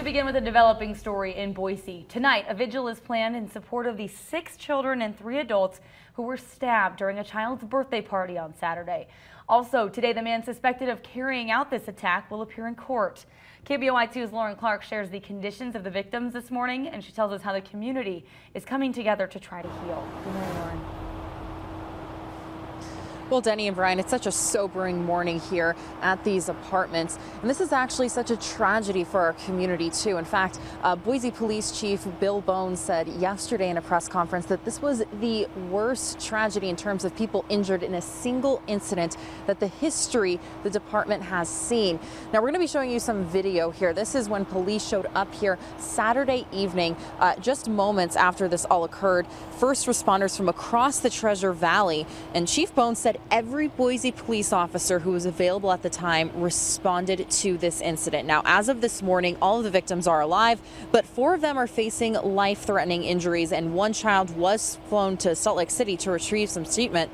begin with a developing story in Boise. Tonight, a vigil is planned in support of the 6 children and 3 adults who were stabbed during a child's birthday party on Saturday. Also, today, the man suspected of carrying out this attack will appear in court. KBOI2's Lauren Clark shares the conditions of the victims this morning, and she tells us how the community is coming together to try to heal. Good morning, Lauren. Well, Denny and Brian, it's such a sobering morning here at these apartments. And this is actually such a tragedy for our community, too. In fact, Boise Police Chief Bill Bones said yesterday in a press conference that this was the worst tragedy in terms of people injured in a single incident that the department has seen. Now, we're going to be showing you some video here. This is when police showed up here Saturday evening, just moments after this all occurred. First responders from across the Treasure Valley, and Chief Bones said every Boise police officer who was available at the time responded to this incident. Now, as of this morning, all of the victims are alive, but 4 of them are facing life-threatening injuries, and 1 child was flown to Salt Lake City to retrieve some treatment.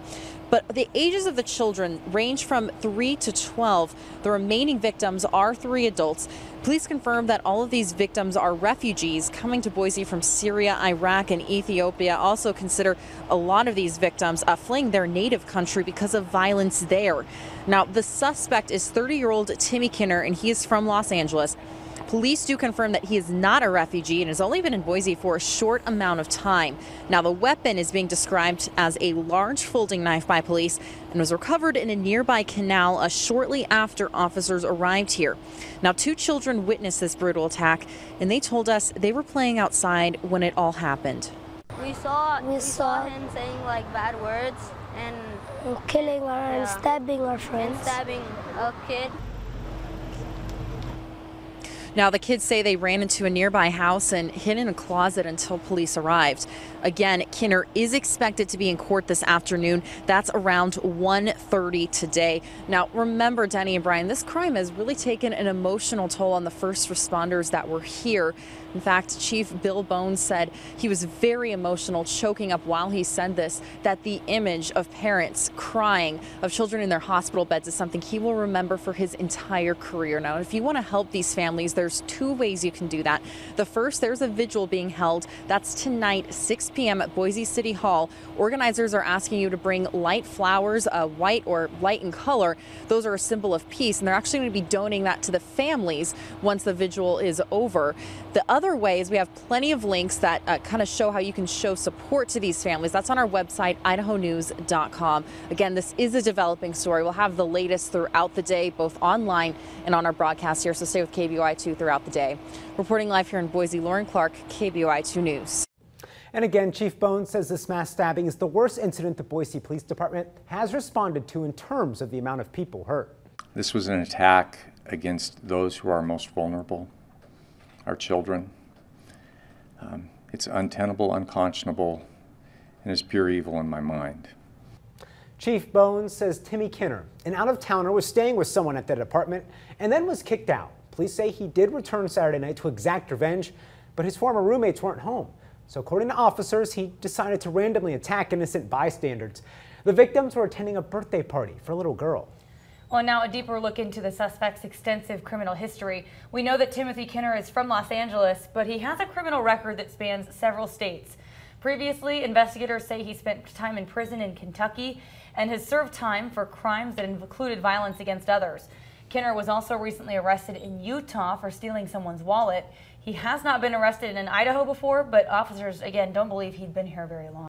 But the ages of the children range from 3 to 12. The remaining victims are 3 adults. Police confirmed that all of these victims are refugees coming to Boise from Syria, Iraq, and Ethiopia. Also consider a lot of these victims fleeing their native country because of violence there. Now, the suspect is 30-year-old Timmy Kinner, and he is from Los Angeles. Police do confirm that he is not a refugee and has only been in Boise for a short amount of time. Now, the weapon is being described as a large folding knife by police and was recovered in a nearby canal shortly after officers arrived here. Now, 2 children witnessed this brutal attack, and they told us they were playing outside when it all happened. We saw him saying like bad words and killing and stabbing our friends. And stabbing a kid. Now, the kids say they ran into a nearby house and hid in a closet until police arrived. Again, Kinner is expected to be in court this afternoon. That's around 1:30 today. Now, remember, Denny and Brian, this crime has really taken an emotional toll on the first responders that were here. In fact, Chief Bill Bones said he was very emotional, choking up while he said this, that the image of parents crying, of children in their hospital beds is something he will remember for his entire career. Now, if you want to help these families, there's 2 ways you can do that. The first, there's a vigil being held. That's tonight, 6 p.m. at Boise City Hall. Organizers are asking you to bring light flowers, white or light in color. Those are a symbol of peace, and they're actually going to be donating that to the families once the vigil is over. The other way is we have plenty of links that kind of show how you can show support to these families. That's on our website, idahonews.com. Again, this is a developing story. We'll have the latest throughout the day, both online and on our broadcast here, so stay with KBOI2 throughout the day. Reporting live here in Boise, Lauren Clark, KBOI2 News. And again, Chief Bones says this mass stabbing is the worst incident the Boise Police Department has responded to in terms of the amount of people hurt. This was an attack against those who are most vulnerable, our children. It's untenable, unconscionable, and is pure evil in my mind. Chief Bones says Timmy Kinner, an out-of-towner, was staying with someone at that apartment and then was kicked out. Police say he did return Saturday night to exact revenge, but his former roommates weren't home. So according to officers, he decided to randomly attack innocent bystanders. The victims were attending a birthday party for a little girl. Well, now a deeper look into the suspect's extensive criminal history. We know that Timothy Kinner is from Los Angeles, but he has a criminal record that spans several states. Previously, investigators say he spent time in prison in Kentucky and has served time for crimes that included violence against others. Kinner was also recently arrested in Utah for stealing someone's wallet. He has not been arrested in Idaho before, but officers, again, don't believe he'd been here very long.